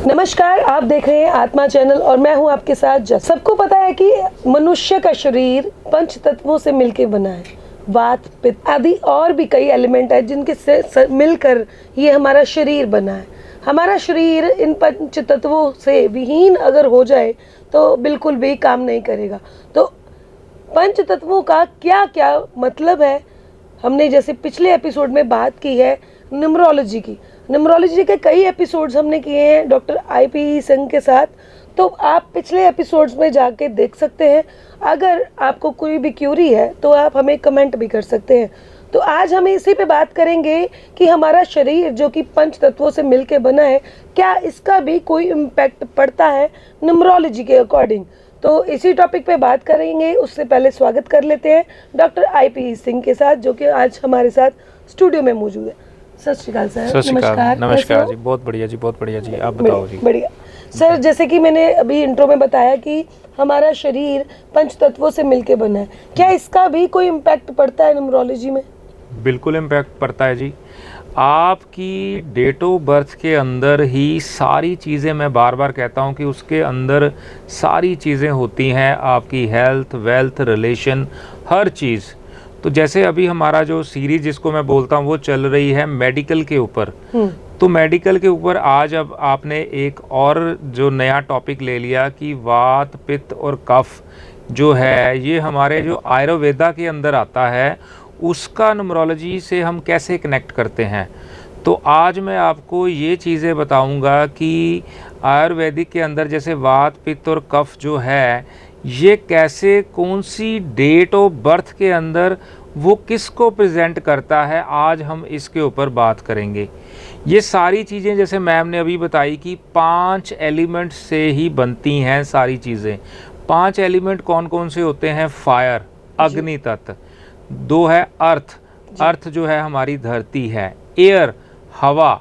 नमस्कार, आप देख रहे हैं आत्मा चैनल और मैं हूं आपके साथ जस। सबको पता है कि मनुष्य का शरीर पंच तत्वों से मिलकर बना है। वात, पित्त आदि और भी कई एलिमेंट है जिनके से मिलकर ये हमारा शरीर बना है। हमारा शरीर इन पंच तत्वों से विहीन अगर हो जाए तो बिल्कुल भी काम नहीं करेगा। तो पंच तत्वों का क्या क्या मतलब है, हमने जैसे पिछले एपिसोड में बात की है न्यूमरोलॉजी की। न्यूमरोलॉजी के कई एपिसोड्स हमने किए हैं डॉक्टर आई.पी. सिंह के साथ, तो आप पिछले एपिसोड्स में जाके देख सकते हैं। अगर आपको कोई भी क्यूरी है तो आप हमें कमेंट भी कर सकते हैं। तो आज हम इसी पे बात करेंगे कि हमारा शरीर जो कि पंच तत्वों से मिलके बना है, क्या इसका भी कोई इम्पैक्ट पड़ता है न्यूमरोलॉजी के अकॉर्डिंग। तो इसी टॉपिक पे बात करेंगे। उससे पहले स्वागत कर लेते हैं डॉक्टर आई.पी. सिंह के साथ, जो कि आज हमारे साथ स्टूडियो में मौजूद है। सत श्री अकाल सर। नमस्कार जी, बहुत बढ़िया जी, आप बताओ जी। बढ़िया सर, जैसे कि मैंने अभी इंट्रो में बताया कि हमारा शरीर पंच तत्वों से मिलके बना है, क्या इसका भी कोई इम्पैक्ट पड़ता है न्यूमरोलॉजी में? बिल्कुल इम्पैक्ट पड़ता है जी। आपकी डेट ऑफ बर्थ के अंदर ही सारी चीज़ें, मैं बार बार कहता हूँ कि उसके अंदर सारी चीज़ें होती हैं। आपकी हेल्थ, वेल्थ, रिलेशन, हर चीज़। तो जैसे अभी हमारा जो सीरीज जिसको मैं बोलता हूँ वो चल रही है मेडिकल के ऊपर। तो मेडिकल के ऊपर आज अब आपने एक और जो नया टॉपिक ले लिया कि वात, पित्त और कफ जो है, ये हमारे जो आयुर्वेदा के अंदर आता है, उसका न्यूमरोलॉजी से हम कैसे कनेक्ट करते हैं। तो आज मैं आपको ये चीज़ें बताऊंगा कि आयुर्वेदिक के अंदर जैसे वात, पित्त और कफ जो है, ये कैसे, कौन सी डेट ऑफ बर्थ के अंदर वो किसको प्रेजेंट करता है, आज हम इसके ऊपर बात करेंगे। ये सारी चीज़ें जैसे मैम ने अभी बताई कि 5 एलिमेंट से ही बनती हैं सारी चीज़ें। 5 एलिमेंट कौन कौन से होते हैं? फायर, अग्नि तत्व। 2 है अर्थ, अर्थ जो है हमारी धरती है। एयर, हवा।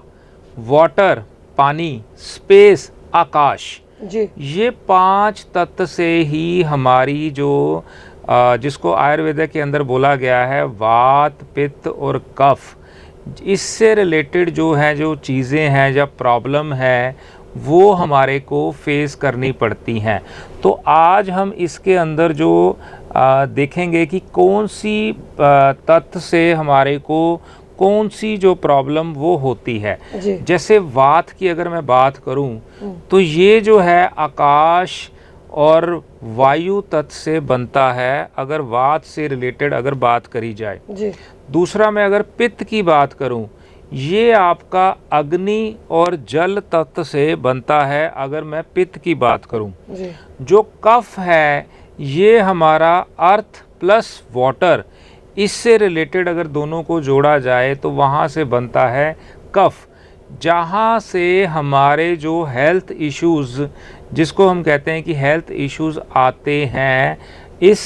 वाटर, पानी। स्पेस, आकाश जी। ये 5 तत्व से ही हमारी जो जिसको आयुर्वेद के अंदर बोला गया है वात, पित्त और कफ, इससे रिलेटेड जो है जो चीज़ें हैं, जब प्रॉब्लम है, वो हमारे को फेस करनी पड़ती हैं। तो आज हम इसके अंदर जो देखेंगे कि कौन सी तत्व से हमारे को कौन सी जो प्रॉब्लम वो होती है। जैसे वात की अगर मैं बात करूं तो ये जो है आकाश और वायु तत्व से बनता है, अगर वात से रिलेटेड अगर बात करी जाए जी। दूसरा मैं अगर पित्त की बात करूं, ये आपका अग्नि और जल तत्व से बनता है, अगर मैं पित्त की बात करूं जी। जो कफ है, ये हमारा अर्थ प्लस वाटर, इससे रिलेटेड अगर दोनों को जोड़ा जाए तो वहाँ से बनता है कफ, जहाँ से हमारे जो हेल्थ इश्यूज़, जिसको हम कहते हैं कि हेल्थ इश्यूज़ आते हैं, इस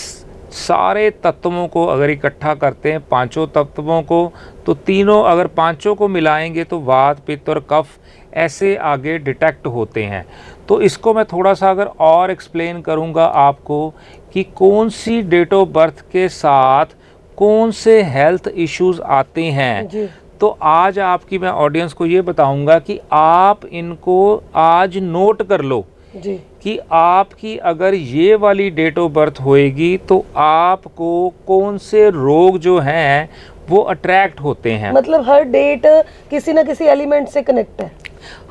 सारे तत्वों को अगर इकट्ठा करते हैं, 5 तत्वों को, तो तीनों अगर 5 को मिलाएंगे तो वात, पित्त और कफ ऐसे आगे डिटेक्ट होते हैं। तो इसको मैं थोड़ा सा अगर और एक्सप्लेन करूँगा आपको कि कौन सी डेट ऑफ बर्थ के साथ कौन से हेल्थ इश्यूज आते हैं जी। तो आज आपकी मैं ऑडियंस को ये बताऊंगा कि आप इनको आज नोट कर लो जी। कि आपकी अगर ये वाली डेट ऑफ बर्थ होएगी तो आपको कौन से रोग जो हैं वो अट्रैक्ट होते हैं। मतलब हर डेट किसी ना किसी एलिमेंट से कनेक्ट है।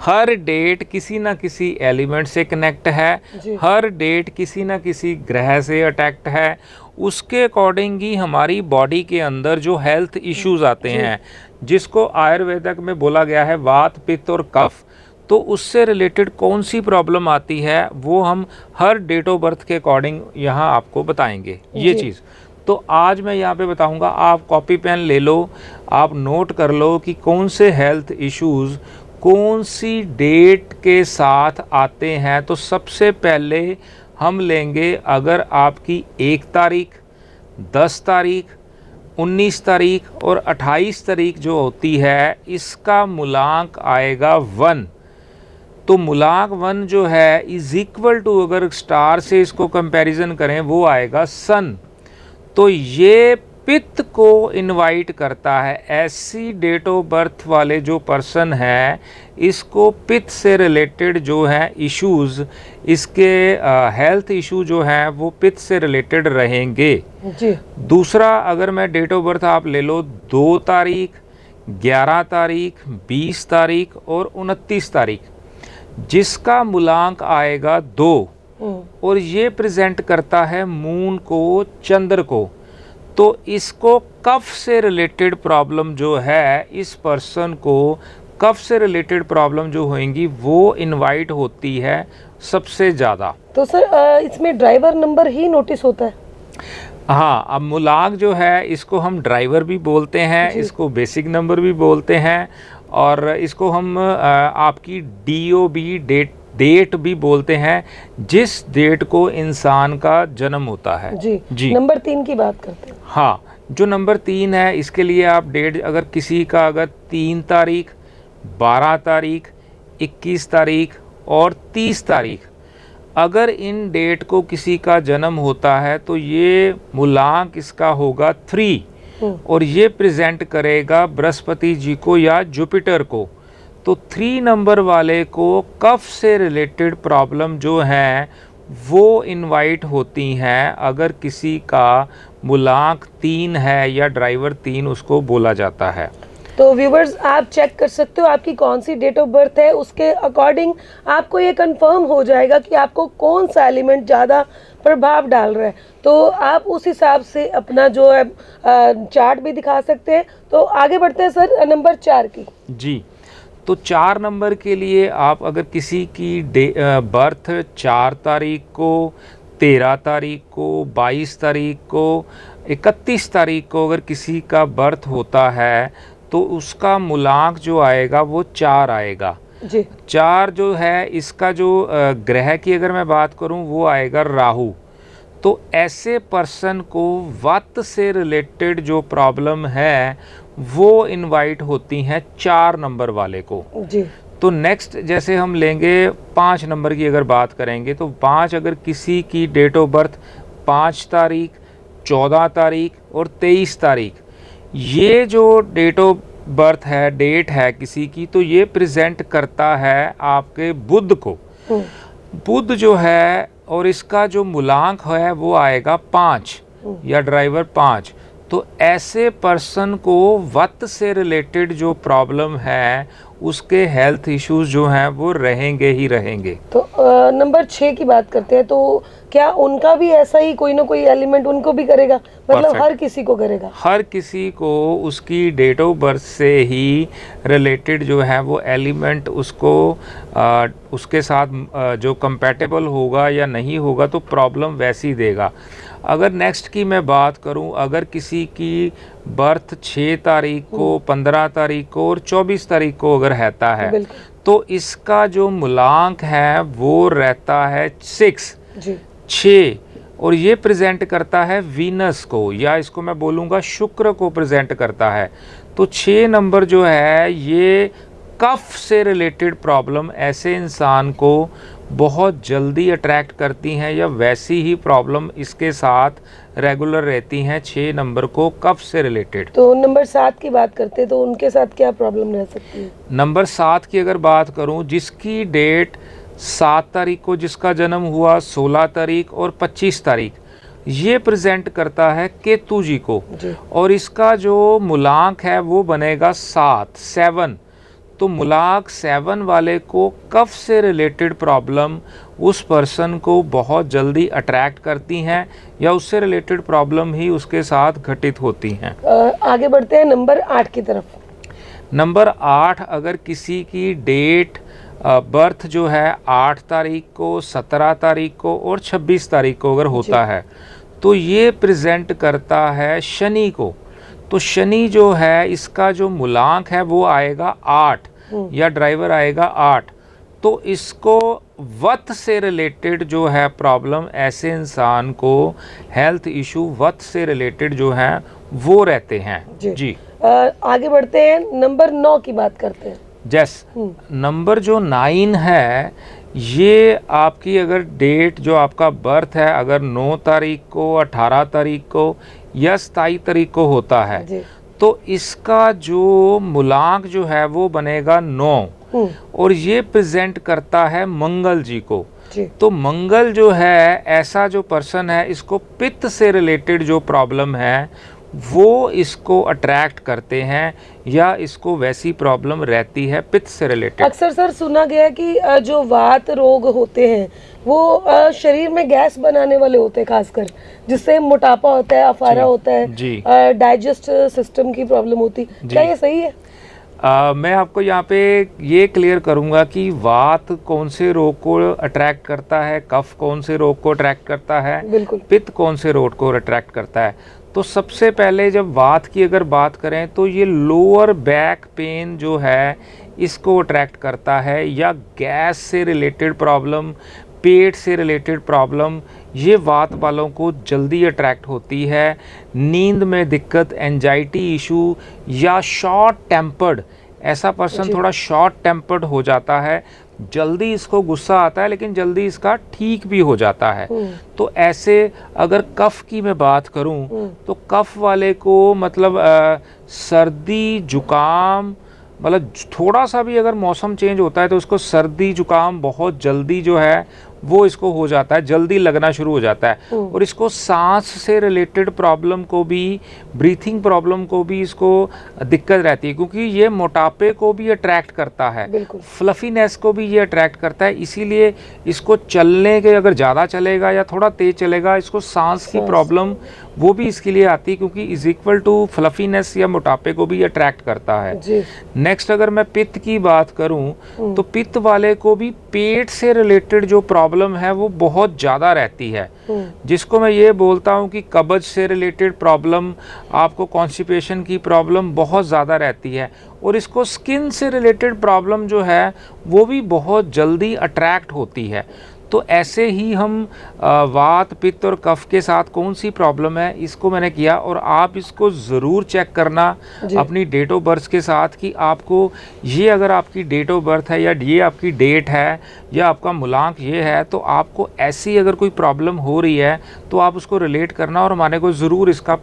हर डेट किसी ना किसी एलिमेंट से कनेक्ट है, हर डेट किसी ना किसी ग्रह से अटैक्ट है। उसके अकॉर्डिंग ही हमारी बॉडी के अंदर जो हेल्थ इश्यूज आते हैं, जिसको आयुर्वेदक में बोला गया है वात, पित्त और कफ, तो उससे रिलेटेड कौन सी प्रॉब्लम आती है वो हम हर डेट ऑफ बर्थ के अकॉर्डिंग यहाँ आपको बताएंगे ये चीज़। तो आज मैं यहाँ पे बताऊँगा, आप कॉपी पेन ले लो, आप नोट कर लो कि कौन से हेल्थ इश्यूज़ कौन सी डेट के साथ आते हैं। तो सबसे पहले हम लेंगे, अगर आपकी 1 तारीख, 10 तारीख, 19 तारीख और 28 तारीख जो होती है, इसका मूलांक आएगा 1। तो मूलांक 1 जो है इज इक्वल टू, अगर स्टार से इसको कंपैरिजन करें, वो आएगा सन। तो ये पित्त को इनवाइट करता है। ऐसी डेट ऑफ बर्थ वाले जो पर्सन है, इसको पित्त से रिलेटेड जो है इश्यूज़, इसके हेल्थ इशू जो हैं वो पित्त से रिलेटेड रहेंगे। जी। दूसरा, अगर मैं डेट ऑफ बर्थ आप ले लो 2 तारीख, 11 तारीख, 20 तारीख और 29 तारीख, जिसका मूलांक आएगा 2 और ये प्रेजेंट करता है मून को, चंद्र को, तो इसको कफ से रिलेटेड प्रॉब्लम जो है, इस पर्सन को कफ से रिलेटेड प्रॉब्लम जो होंगी वो इनवाइट होती है सबसे ज़्यादा। तो सर इसमें ड्राइवर नंबर ही नोटिस होता है? हाँ, अब मूलांक जो है इसको हम ड्राइवर भी बोलते हैं, इसको बेसिक नंबर भी बोलते हैं, और इसको हम आपकी DOB डेट भी बोलते हैं, जिस डेट को इंसान का जन्म होता है। जी। नंबर 3 की बात करते हैं। हाँ, जो नंबर 3 है इसके लिए आप डेट, अगर किसी का अगर 3 तारीख, 12 तारीख, 21 तारीख और 30 तारीख, अगर इन डेट को किसी का जन्म होता है तो ये मूलांक इसका होगा 3 और ये प्रेजेंट करेगा बृहस्पति जी को या जुपिटर को। तो 3 नंबर वाले को कफ से रिलेटेड प्रॉब्लम जो हैं वो इनवाइट होती हैं, अगर किसी का मूलांक 3 है या ड्राइवर 3 उसको बोला जाता है। तो व्यूवर्स, आप चेक कर सकते हो आपकी कौन सी डेट ऑफ बर्थ है, उसके अकॉर्डिंग आपको ये कंफर्म हो जाएगा कि आपको कौन सा एलिमेंट ज़्यादा प्रभाव डाल रहा है। तो आप उस हिसाब से अपना जो है चार्ट भी दिखा सकते हैं। तो आगे बढ़ते हैं सर नंबर 4 की। जी, तो 4 नंबर के लिए आप अगर किसी की बर्थ 4 तारीख को, 13 तारीख को, 22 तारीख को, 31 तारीख को अगर किसी का बर्थ होता है तो उसका मूलांक जो आएगा वो 4 आएगा। जी। 4 जो है इसका जो ग्रह की अगर मैं बात करूं वो आएगा राहु। तो ऐसे पर्सन को वात से रिलेटेड जो प्रॉब्लम है वो इनवाइट होती हैं 4 नंबर वाले को। जी। तो नेक्स्ट जैसे हम लेंगे 5 नंबर की अगर बात करेंगे तो 5 अगर किसी की डेट ऑफ बर्थ 5 तारीख, 14 तारीख और 23 तारीख, ये जो डेट ऑफ बर्थ है, डेट है किसी की, तो ये प्रेजेंट करता है आपके बुध को। बुध जो है और इसका जो मूलांक है वो आएगा 5 या ड्राइवर 5। तो ऐसे पर्सन को वत से रिलेटेड जो प्रॉब्लम है उसके हेल्थ इश्यूज जो हैं वो रहेंगे ही रहेंगे। तो नंबर 6 की बात करते हैं। तो क्या उनका भी ऐसा ही कोई ना कोई एलिमेंट उनको भी करेगा? मतलब Perfect. हर किसी को करेगा? हर किसी को उसकी डेट ऑफ बर्थ से ही रिलेटेड जो है वो एलिमेंट उसको उसके साथ जो कंपैटिबल होगा या नहीं होगा तो प्रॉब्लम वैसी देगा। अगर नेक्स्ट की मैं बात करूं, अगर किसी की बर्थ 6 तारीख को, 15 तारीख को और 24 तारीख को अगर रहता है तो इसका जो मूलांक है वो रहता है 6 और ये प्रेजेंट करता है वीनस को, या इसको मैं बोलूँगा शुक्र को प्रेजेंट करता है। तो 6 नंबर जो है ये कफ से रिलेटेड प्रॉब्लम ऐसे इंसान को बहुत जल्दी अट्रैक्ट करती हैं, या वैसी ही प्रॉब्लम इसके साथ रेगुलर रहती हैं 6 नंबर को कफ से रिलेटेड। तो नंबर 7 की बात करते हैं तो उनके साथ क्या प्रॉब्लम रह सकती है? नंबर 7 की अगर बात करूं, जिसकी डेट 7 तारीख को जिसका जन्म हुआ, 16 तारीख और 25 तारीख, ये प्रेजेंट करता है केतु जी को और इसका जो मूलांक है वो बनेगा 7। तो मूलांक 7 वाले को कफ से रिलेटेड प्रॉब्लम उस पर्सन को बहुत जल्दी अट्रैक्ट करती हैं, या उससे रिलेटेड प्रॉब्लम ही उसके साथ घटित होती हैं। आगे बढ़ते हैं नंबर 8 की तरफ। नंबर 8 अगर किसी की डेट बर्थ जो है 8 तारीख को, 17 तारीख को और 26 तारीख को अगर होता है तो ये प्रेजेंट करता है शनि को। तो शनि जो है इसका जो मूलांक है वो आएगा 8 या ड्राइवर आएगा 8। तो इसको वत से रिलेटेड जो है प्रॉब्लम, ऐसे इंसान को हेल्थ इशू वत से रिलेटेड जो है वो रहते हैं। जी। आगे बढ़ते हैं, नंबर 9 की बात करते हैं। नंबर जो 9 है ये आपकी अगर डेट जो आपका बर्थ है अगर 9 तारीख को, 18 तारीख को या 27 तारीख को होता है जी। तो इसका जो मूलांक जो है वो बनेगा 9 और ये प्रेजेंट करता है मंगल जी को। जी। तो मंगल जो है ऐसा जो पर्सन है इसको पित्त से रिलेटेड जो प्रॉब्लम है वो इसको अट्रैक्ट करते हैं या इसको वैसी प्रॉब्लम रहती है पित्त से रिलेटेड। अक्सर सर सुना गया है कि जो वात रोग होते हैं वो शरीर में गैस बनाने वाले होते हैं, खासकर जिससे मोटापा होता है, अफारा होता है, डाइजेस्ट सिस्टम की प्रॉब्लम होती है। क्या ये सही है? मैं आपको यहाँ पे ये क्लियर करूँगा कि वात कौन से रोग को अट्रैक्ट करता है, कफ कौन से रोग को अट्रैक्ट करता है, बिल्कुल। पित्त कौन से रोग को अट्रैक्ट करता है। तो सबसे पहले जब वात की अगर बात करें तो ये लोअर बैक पेन जो है इसको अट्रैक्ट करता है, या गैस से रिलेटेड प्रॉब्लम, पेट से रिलेटेड प्रॉब्लम, ये वात वालों को जल्दी अट्रैक्ट होती है। नींद में दिक्कत, एंजाइटी इशू या शॉर्ट टेम्पर्ड, ऐसा पर्सन थोड़ा शॉर्ट टेम्पर्ड हो जाता है, जल्दी इसको गुस्सा आता है लेकिन जल्दी इसका ठीक भी हो जाता है। तो ऐसे अगर कफ की मैं बात करूं तो कफ वाले को मतलब सर्दी जुकाम, मतलब थोड़ा सा भी अगर मौसम चेंज होता है तो उसको सर्दी जुकाम बहुत जल्दी जो है वो इसको हो जाता है, जल्दी लगना शुरू हो जाता है। और इसको सांस से रिलेटेड प्रॉब्लम को भी, ब्रीथिंग प्रॉब्लम को भी इसको दिक्कत रहती है, क्योंकि ये मोटापे को भी अट्रैक्ट करता है, फ्लफीनेस को भी ये अट्रैक्ट करता है। इसीलिए इसको चलने के अगर ज़्यादा चलेगा या थोड़ा तेज चलेगा, इसको सांस की प्रॉब्लम वो भी इसके लिए आती है, क्योंकि इज इक्वल टू फ्लफीनेस या मोटापे को भी अट्रैक्ट करता है। नेक्स्ट अगर मैं पित्त की बात करूं तो पित्त वाले को भी पेट से रिलेटेड जो प्रॉब्लम है वो बहुत ज़्यादा रहती है, जिसको मैं ये बोलता हूँ कि कब्ज से रिलेटेड प्रॉब्लम, आपको कॉन्स्टिपेशन की प्रॉब्लम बहुत ज़्यादा रहती है। और इसको स्किन से रिलेटेड प्रॉब्लम जो है वो भी बहुत जल्दी अट्रैक्ट होती है। तो ऐसे ही हम वात, पित्त और कफ के साथ कौन सी प्रॉब्लम है इसको मैंने किया। और आप इसको ज़रूर चेक करना अपनी डेट ऑफ बर्थ के साथ कि आपको ये, अगर आपकी डेट ऑफ बर्थ है या ये आपकी डेट है या आपका मूलांक ये है, तो आपको ऐसी अगर कोई प्रॉब्लम हो रही है तो आप उसको रिलेट करना और हमारे को ज़रूर इसका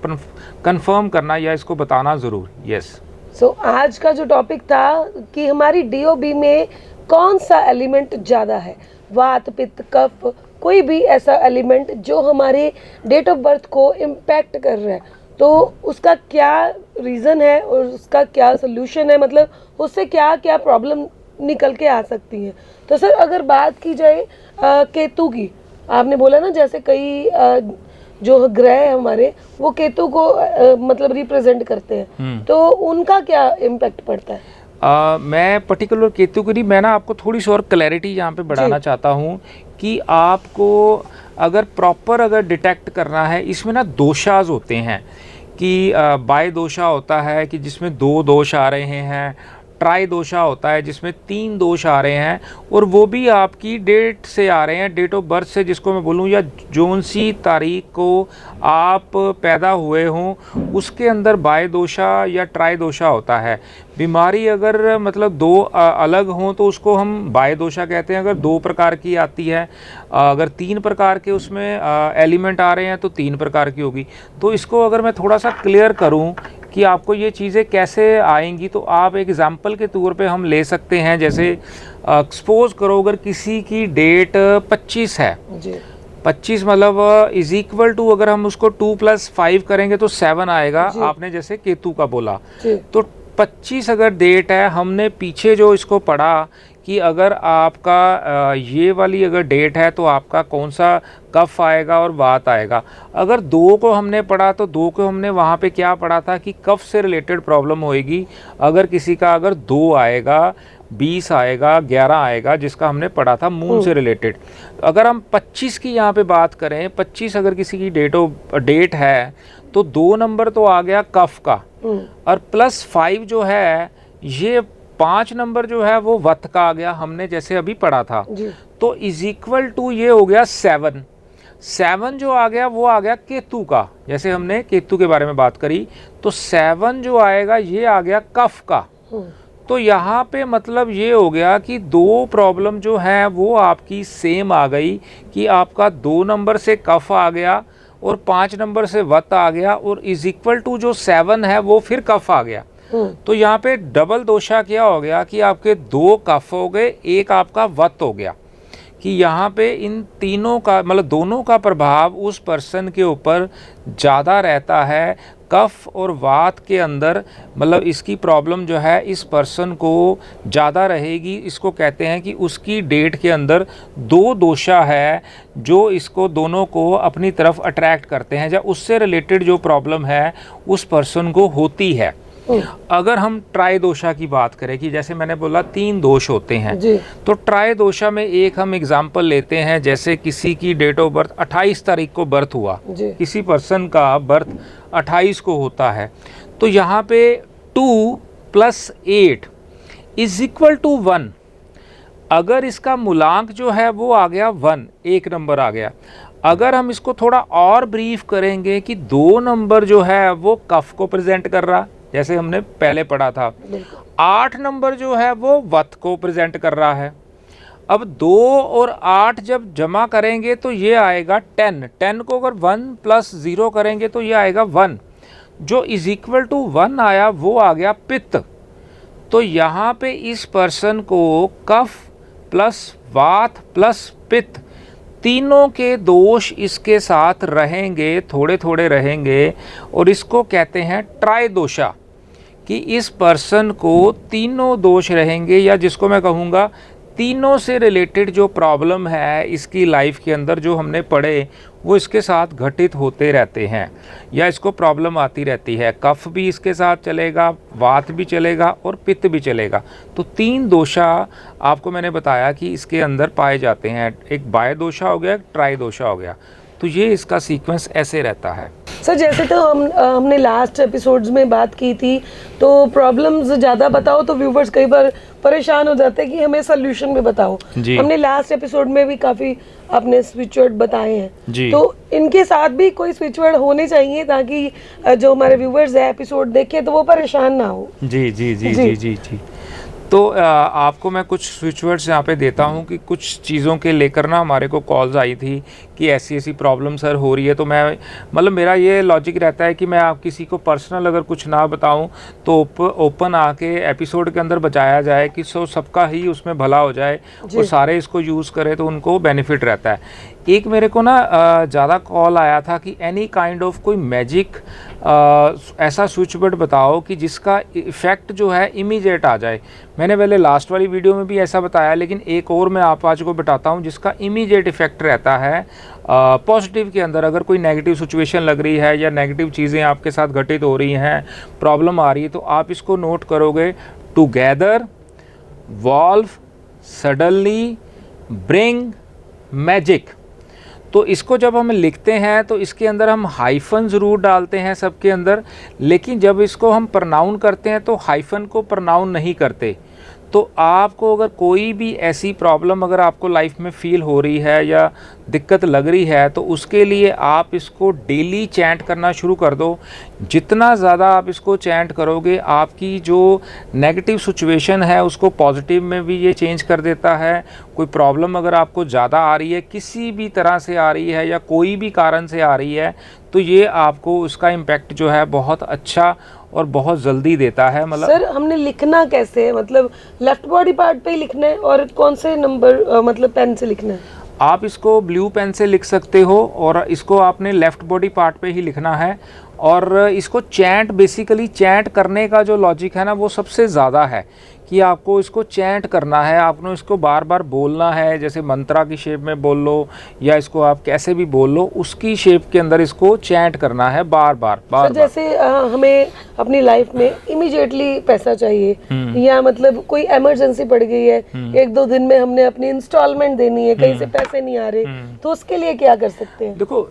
कंफर्म करना या इसको बताना ज़रूर। यस। सो आज का जो टॉपिक था कि हमारी DOB में कौन सा एलिमेंट ज़्यादा है, वात, पित्त, कफ, कोई भी ऐसा एलिमेंट जो हमारे डेट ऑफ बर्थ को इम्पैक्ट कर रहा है, तो उसका क्या रीज़न है और उसका क्या सोल्यूशन है, मतलब उससे क्या क्या प्रॉब्लम निकल के आ सकती है। तो सर अगर बात की जाए केतु की, आपने बोला ना जैसे कई जो ग्रह है हमारे वो केतु को मतलब रिप्रेजेंट करते हैं, तो उनका क्या इम्पैक्ट पड़ता है? मैं पर्टिकुलर केतु की नहीं, मैं ना आपको थोड़ी सी और क्लैरिटी यहाँ पे बढ़ाना चाहता हूँ कि आपको अगर प्रॉपर अगर डिटेक्ट करना है, इसमें ना दोषाज होते हैं कि बाय दोषा होता है कि जिसमें 2 दोष आ रहे हैं, ट्राई दोषा होता है जिसमें 3 दोष आ रहे हैं, और वो भी आपकी डेट से आ रहे हैं, डेट ऑफ बर्थ से, जिसको मैं बोलूँ या जौन सी तारीख को आप पैदा हुए हों उसके अंदर बाय दोषा या ट्राई दोषा होता है। बीमारी अगर मतलब 2 अलग हों तो उसको हम बाय दोषा कहते हैं। अगर 2 प्रकार की आती है, अगर 3 प्रकार के उसमें एलिमेंट आ रहे हैं तो 3 प्रकार की होगी। तो इसको अगर मैं थोड़ा सा क्लियर करूं कि आपको ये चीज़ें कैसे आएंगी, तो आप एग्जाम्पल के तौर पे हम ले सकते हैं। जैसे एक्सपोज करो अगर किसी की डेट 25 है जी, 25 मतलब इज इक्वल टू, अगर हम उसको 2 + 5 करेंगे तो 7 आएगा। आपने जैसे केतु का बोला, तो 25 अगर डेट है, हमने पीछे जो इसको पढ़ा कि अगर आपका ये वाली अगर डेट है तो आपका कौन सा कफ आएगा और वात आएगा। अगर 2 को हमने पढ़ा तो 2 को हमने वहाँ पे क्या पढ़ा था कि कफ से रिलेटेड प्रॉब्लम होएगी। अगर किसी का अगर 2 आएगा, 20 आएगा, 11 आएगा, जिसका हमने पढ़ा था मून से रिलेटेड। अगर हम 25 की यहाँ पे बात करें, 25 अगर किसी की डेट है तो 2 नंबर तो आ गया कफ का, और +5 जो है, ये 5 नंबर जो है वो वत का आ गया, हमने जैसे अभी पढ़ा था। तो इज इक्वल टू ये हो गया 7 जो आ गया वो आ गया केतु का, जैसे हमने केतु के बारे में बात करी। तो 7 जो आएगा ये आ गया कफ का। तो यहाँ पे मतलब ये हो गया कि दो प्रॉब्लम जो है वो आपकी सेम आ गई कि आपका 2 नंबर से कफ आ गया और 5 नंबर से वत आ गया और इज इक्वल टू जो 7 है वो फिर कफ आ गया। तो यहाँ पे डबल दोषा क्या हो गया कि आपके 2 कफ हो गए, एक आपका वत हो गया, कि यहाँ पे इन तीनों का मतलब दोनों का प्रभाव उस पर्सन के ऊपर ज़्यादा रहता है। कफ और वात के अंदर मतलब इसकी प्रॉब्लम जो है इस पर्सन को ज़्यादा रहेगी। इसको कहते हैं कि उसकी डेट के अंदर 2 दोषा है जो इसको दोनों को अपनी तरफ अट्रैक्ट करते हैं, या उससे रिलेटेड जो प्रॉब्लम है उस पर्सन को होती है। अगर हम ट्राई दोषा की बात करें कि जैसे मैंने बोला 3 दोष होते हैं, तो ट्राई दोषा में एक हम एग्जांपल लेते हैं, जैसे किसी की डेट ऑफ बर्थ 28 तारीख को बर्थ हुआ, किसी पर्सन का बर्थ 28 को होता है, तो यहाँ पे 2 + 8 = 1। अगर इसका मूलांक जो है वो आ गया 1, 1 नंबर आ गया। अगर हम इसको थोड़ा और ब्रीफ करेंगे कि 2 नंबर जो है वो कफ को प्रेजेंट कर रहा, जैसे हमने पहले पढ़ा था, 8 नंबर जो है वो वत को प्रेजेंट कर रहा है। अब 2 और 8 जब जमा करेंगे तो ये आएगा 10। 10 को अगर 1 + 0 करेंगे तो ये आएगा 1। जो = 1 आया वो आ गया पित्त। तो यहाँ पे इस पर्सन को कफ प्लस वात प्लस पित्त तीनों के दोष इसके साथ रहेंगे, थोड़े थोड़े रहेंगे, और इसको कहते हैं ट्राई दोषा, कि इस पर्सन को तीनों दोष रहेंगे, या जिसको मैं कहूँगा तीनों से रिलेटेड जो प्रॉब्लम है इसकी लाइफ के अंदर जो हमने पढ़े वो इसके साथ घटित होते रहते हैं, या इसको प्रॉब्लम आती रहती है। कफ भी इसके साथ चलेगा, वात भी चलेगा और पित्त भी चलेगा। तो 3 दोषा आपको मैंने बताया कि इसके अंदर पाए जाते हैं। एक बाह्य दोषा हो गया, एक ट्राई दोषा हो गया। तो ये इसका सीक्वेंस ऐसे रहता है। सर जैसे तो हमने लास्ट एपिसोड्स में बात की थी, तो प्रॉब्लम्स ज़्यादा बताओ तो व्यूवर्स कई बार परेशान हो जाते हैं कि हमें सोल्यूशन भी बताओ। हमने लास्ट एपिसोड में भी काफ़ी आपने स्विच वर्ड बताए हैं, तो इनके साथ भी कोई स्विच वर्ड होने चाहिए ताकि जो हमारे व्यूवर्स है एपिसोड देखें तो वो परेशान ना हो। जी जी जी जी जी जी। तो आपको मैं कुछ स्विच वर्ड्स यहाँ पे देता हूँ कि कुछ चीज़ों के लेकर ना हमारे को कॉल्स आई थी कि ऐसी ऐसी प्रॉब्लम सर हो रही है। तो मैं मतलब मेरा ये लॉजिक रहता है कि मैं आप किसी को पर्सनल अगर कुछ ना बताऊँ तो ओपन आके एपिसोड के अंदर बचाया जाए कि सबका ही उसमें भला हो जाए और सारे इसको यूज़ करें तो उनको बेनिफिट रहता है। एक मेरे को ना ज़्यादा कॉल आया था कि एनी काइंड ऑफ कोई मैजिक ऐसा स्विच वर्ड बताओ कि जिसका इफ़ेक्ट जो है इमीडिएट आ जाए। मैंने पहले लास्ट वाली वीडियो में भी ऐसा बताया, लेकिन एक और मैं आप आज को बताता हूँ जिसका इमीडिएट इफ़ेक्ट रहता है पॉजिटिव के अंदर। अगर कोई नेगेटिव सिचुएशन लग रही है या नेगेटिव चीज़ें आपके साथ घटित हो रही हैं, प्रॉब्लम आ रही है, तो आप इसको नोट करोगे, together, valve, suddenly, bring, magic. तो इसको जब हम लिखते हैं तो इसके अंदर हम हाइफन ज़रूर डालते हैं सबके अंदर, लेकिन जब इसको हम प्रनाउन करते हैं तो हाइफन को प्रनाउन नहीं करते। तो आपको अगर कोई भी ऐसी प्रॉब्लम अगर आपको लाइफ में फ़ील हो रही है या दिक्कत लग रही है तो उसके लिए आप इसको डेली चैंट करना शुरू कर दो। जितना ज़्यादा आप इसको चैंट करोगे आपकी जो नेगेटिव सिचुएशन है उसको पॉजिटिव में भी ये चेंज कर देता है। कोई प्रॉब्लम अगर आपको ज़्यादा आ रही है, किसी भी तरह से आ रही है या कोई भी कारण से आ रही है, तो ये आपको उसका इम्पैक्ट जो है बहुत अच्छा और बहुत जल्दी देता है। मतलब सर हमने लिखना कैसे है, मतलब लेफ्ट बॉडी पार्ट पे ही लिखना है और कौन से नंबर मतलब पेन से लिखना है? आप इसको ब्लू पेन से लिख सकते हो और इसको आपने लेफ़्ट बॉडी पार्ट पे ही लिखना है। और इसको चैंट, बेसिकली चैंट करने का जो लॉजिक है ना वो सबसे ज़्यादा है कि आपको इसको चैंट करना है, आपने इसको बार बार बोलना है। जैसे मंत्रा की शेप में बोल लो या इसको आप कैसे भी बोल लो, उसकी शेप के अंदर इसको चैंट करना है बार बार बार। जैसे हमें अपनी लाइफ में इमीडिएटली पैसा चाहिए या मतलब कोई इमरजेंसी पड़ गई है, 1-2 दिन में हमने अपनी इंस्टॉलमेंट देनी है, कहीं से पैसे नहीं आ रहे, तो उसके लिए क्या कर सकते हैं? देखो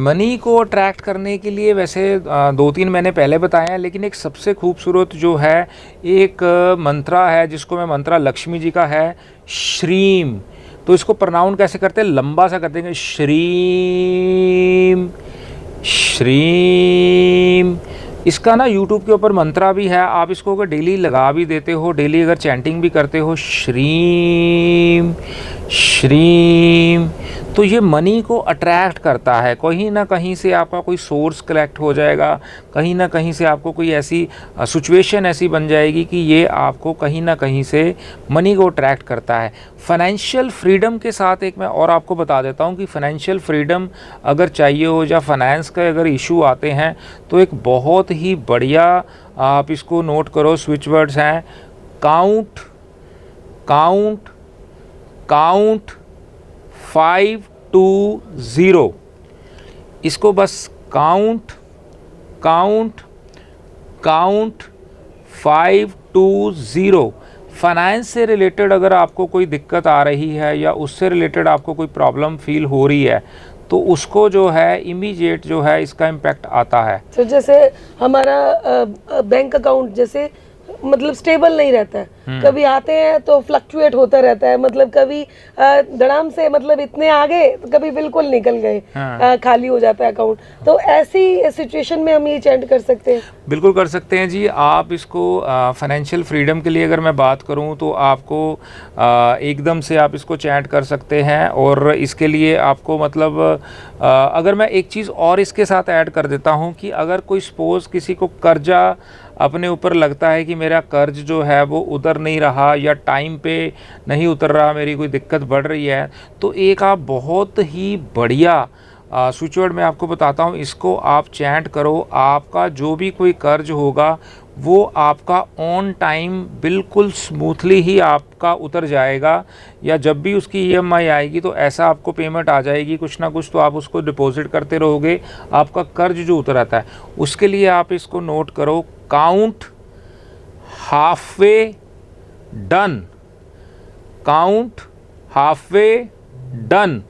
मनी को अट्रैक्ट करने के लिए वैसे 2-3 मैंने पहले बताया, लेकिन एक सबसे खूबसूरत जो है एक मंत्रा है जिसको मैं मंत्रा लक्ष्मी जी का है, श्रीम। तो इसको प्रनाउन कैसे करते हैं, लंबा सा करते हैं, श्रीम श्रीम इसका ना यूट्यूब के ऊपर मंत्रा भी है, आप इसको अगर डेली लगा भी देते हो, डेली अगर चैंटिंग भी करते हो श्रीम श्रीम, तो ये मनी को अट्रैक्ट करता है। कहीं ना कहीं से आपका कोई सोर्स कलेक्ट हो जाएगा, कहीं ना कहीं से आपको कोई ऐसी सिचुएशन ऐसी बन जाएगी कि ये आपको कहीं ना कहीं से मनी को अट्रैक्ट करता है। फाइनेंशियल फ्रीडम के साथ एक मैं और आपको बता देता हूँ कि फाइनेंशियल फ्रीडम अगर चाहिए हो या फाइनेंस का अगर इशू आते हैं तो एक बहुत ही बढ़िया, आप इसको नोट करो, स्विच वर्ड्स हैं काउंट काउंट काउंट 5 to 0। इसको बस count count count 5 to 0। Finance से रिलेटेड अगर आपको कोई दिक्कत आ रही है या उससे रिलेटेड आपको कोई प्रॉब्लम फील हो रही है तो उसको जो है इमीडिएट जो है इसका इम्पैक्ट आता है। तो जैसे हमारा बैंक अकाउंट जैसे मतलब स्टेबल नहीं रहता है, कभी आते हैं तो फ्लक्चुएट होता रहता है, मतलब कभी धड़ाम से मतलब इतने आ गए तो कभी बिल्कुल निकल गए, खाली हो जाता है अकाउंट। तो ऐसी सिचुएशन में हम ये चैंट कर सकते हैं? बिल्कुल कर सकते हैं जी। आप इसको फाइनेंशियल फ्रीडम के लिए अगर मैं बात करूं तो आपको एकदम से आप इसको चैंट कर सकते हैं। और इसके लिए आपको मतलब अगर मैं एक चीज़ और इसके साथ ऐड कर देता हूं कि अगर कोई सपोज़ किसी को कर्जा अपने ऊपर लगता है कि मेरा कर्ज जो है वो उतर नहीं रहा या टाइम पे नहीं उतर रहा, मेरी कोई दिक्कत बढ़ रही है, तो एक आप बहुत ही बढ़िया स्विच वर्ड मैं आपको बताता हूँ, इसको आप चैंट करो। आपका जो भी कोई कर्ज होगा वो आपका ऑन टाइम बिल्कुल स्मूथली ही आपका उतर जाएगा, या जब भी उसकी ईएमआई आएगी तो ऐसा आपको पेमेंट आ जाएगी कुछ ना कुछ, तो आप उसको डिपॉजिट करते रहोगे, आपका कर्ज जो उतर आता है। उसके लिए आप इसको नोट करो, count halfway done, count halfway done.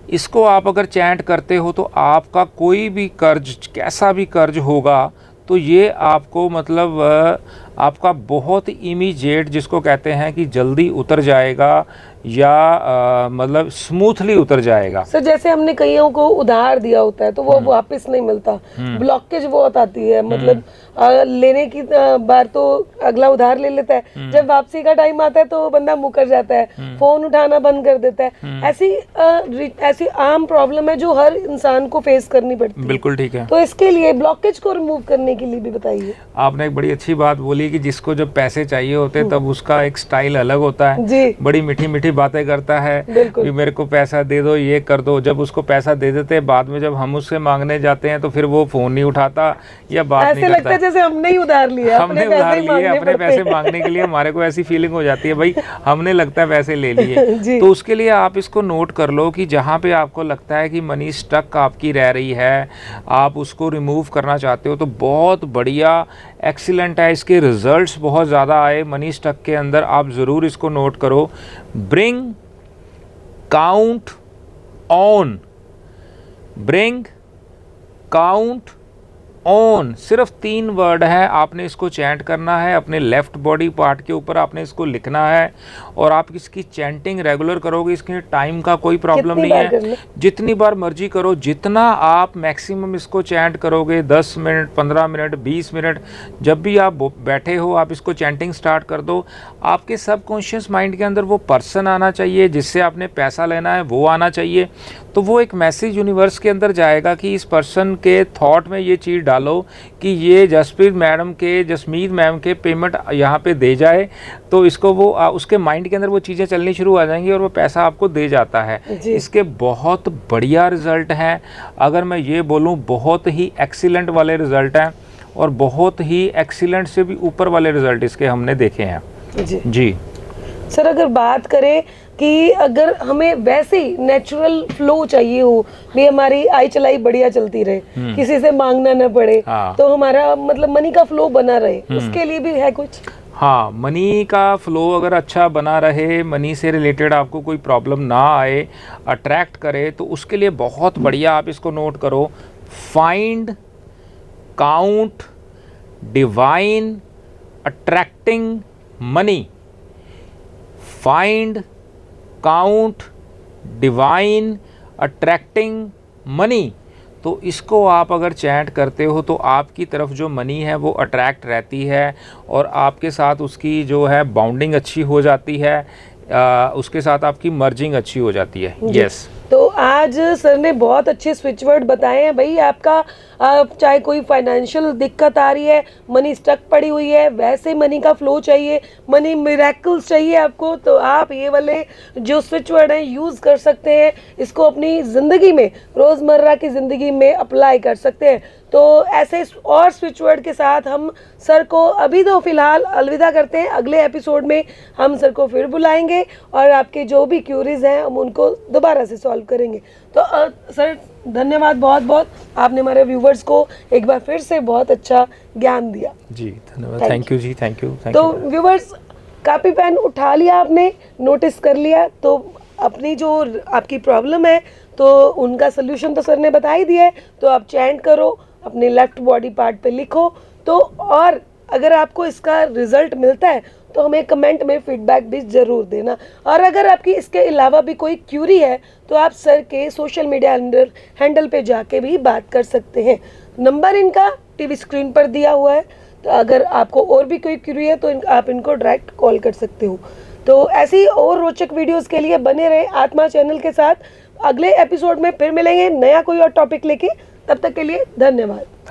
इसको आप अगर चैंट करते हो तो आपका कोई भी कर्ज, कैसा भी कर्ज होगा, तो ये आपको मतलब आपका बहुत इमीडिएट जिसको कहते हैं कि जल्दी उतर जाएगा या मतलब स्मूथली उतर जाएगा। सर जैसे हमने कईयों को उधार दिया होता है तो वो वापस नहीं मिलता, ब्लॉकेज बहुत आती है, मतलब लेने की बार तो अगला उधार ले लेता है, जब वापसी का टाइम आता है तो बंदा मुकर जाता है, फोन उठाना बंद कर देता है। ऐसी आम प्रॉब्लम है जो हर इंसान को फेस करनी पड़ती है। बिल्कुल ठीक है। तो इसके लिए ब्लॉकेज को रिमूव करने के लिए भी बताइए। आपने एक बड़ी अच्छी बात बोली कि जिसको जब पैसे चाहिए होते तब उसका एक स्टाइल अलग होता है जी, बड़ी मीठी मीठी बातें करता है कि मेरे को पैसा दे दो, ये कर दो। जब उसको पैसा दे देते हैं, बाद में जब हम उससे मांगने जाते हैं तो फिर वो फोन नहीं उठाता या बात नहीं करता। ऐसे लगता है जैसे हमने ही उधार लिया, हमने उधार लिए, अपने पैसे मांगने के लिए हमारे को ऐसी फीलिंग हो जाती है भाई हमने लगता है पैसे ले लिए। तो उसके लिए आप इसको नोट कर लो कि जहाँ पे आपको लगता है कि मनी स्टक आपकी रह रही है, आप उसको रिमूव करना चाहते हो, तो बहुत बढ़िया एक्सीलेंट है, इसके रिजल्ट्स बहुत ज़्यादा आए मनी स्टक के अंदर। आप ज़रूर इसको नोट करो, bring count on, bring count on, सिर्फ 3 वर्ड है, आपने इसको चैंट करना है, अपने लेफ्ट बॉडी पार्ट के ऊपर आपने इसको लिखना है और आप इसकी चैंटिंग रेगुलर करोगे। इसके टाइम का कोई प्रॉब्लम नहीं है, जितनी बार मर्जी करो, जितना आप मैक्सिमम इसको चैंट करोगे, 10 मिनट 15 मिनट 20 मिनट, जब भी आप बैठे हो आप इसको चैंटिंग स्टार्ट कर दो। आपके सबकॉन्शियस माइंड के अंदर वो पर्सन आना चाहिए जिससे आपने पैसा लेना है, वो आना चाहिए, तो वो एक मैसेज यूनिवर्स के अंदर जाएगा कि इस पर्सन के थॉट में ये चीज़ डालो कि ये जसप्रीत मैम के पेमेंट यहाँ पे दे जाए, तो इसको वो उसके माइंड के अंदर वो चीज़ें चलनी शुरू आ जाएंगी और वो पैसा आपको दे जाता है। इसके बहुत बढ़िया रिजल्ट हैं, अगर मैं ये बोलूँ बहुत ही एक्सीलेंट वाले रिजल्ट हैं और बहुत ही एक्सीलेंट से भी ऊपर वाले रिजल्ट इसके हमने देखे हैं। जी सर, अगर बात करें कि अगर हमें वैसे ही नेचुरल फ्लो चाहिए हो, भी हमारी आई चलाई बढ़िया चलती रहे, किसी से मांगना ना पड़े, तो हमारा मतलब मनी का फ्लो बना रहे, उसके लिए भी है कुछ? हाँ, मनी का फ्लो अगर अच्छा बना रहे, मनी से रिलेटेड आपको कोई प्रॉब्लम ना आए, अट्रैक्ट करे, तो उसके लिए बहुत बढ़िया आप इसको नोट करो, find count divine attracting money, find count divine attracting money. तो इसको आप अगर चैंट करते हो तो आपकी तरफ जो मनी है वो अट्रैक्ट रहती है और आपके साथ उसकी जो है बाउंडिंग अच्छी हो जाती है, उसके साथ आपकी मर्जिंग अच्छी हो जाती है। यस तो आज सर ने बहुत अच्छे स्विच वर्ड बताए हैं भाई। आपका चाहे कोई फाइनेंशियल दिक्कत आ रही है, मनी स्टक पड़ी हुई है, वैसे मनी का फ्लो चाहिए, मनी मिरेकल्स चाहिए आपको, तो आप ये वाले जो स्विच वर्ड हैं यूज़ कर सकते हैं। इसको अपनी ज़िंदगी में, रोज़मर्रा की ज़िंदगी में अप्लाई कर सकते हैं। तो ऐसे और स्विच वर्ड के साथ हम सर को अभी तो फ़िलहाल अलविदा करते हैं। अगले एपिसोड में हम सर को फिर बुलाएंगे और आपके जो भी क्यूरीज हैं हम उनको दोबारा से सॉल्व करेंगे। तो सर धन्यवाद बहुत बहुत, आपने हमारे व्यूवर्स को एक बार फिर से बहुत अच्छा ज्ञान दिया जी, धन्यवाद। थैंक यू जी, थैंक यू। तो व्यूवर्स, कापी पेन उठा लिया आपने, नोटिस कर लिया, तो अपनी जो आपकी प्रॉब्लम है तो उनका सोल्यूशन तो सर ने बता ही दिया है। तो आप चैंट करो, अपने लेफ्ट बॉडी पार्ट पे लिखो। तो और अगर आपको इसका रिजल्ट मिलता है तो हमें कमेंट में फीडबैक भी ज़रूर देना। और अगर आपकी इसके अलावा भी कोई क्यूरी है तो आप सर के सोशल मीडिया हैंडल पे जाके भी बात कर सकते हैं। नंबर इनका टीवी स्क्रीन पर दिया हुआ है, तो अगर आपको और भी कोई क्यूरी है तो आप इनको डायरेक्ट कॉल कर सकते हो। तो ऐसी और रोचक वीडियोस के लिए बने रहे आत्मा चैनल के साथ। अगले एपिसोड में फिर मिलेंगे नया कोई और टॉपिक लेके, तब तक के लिए धन्यवाद।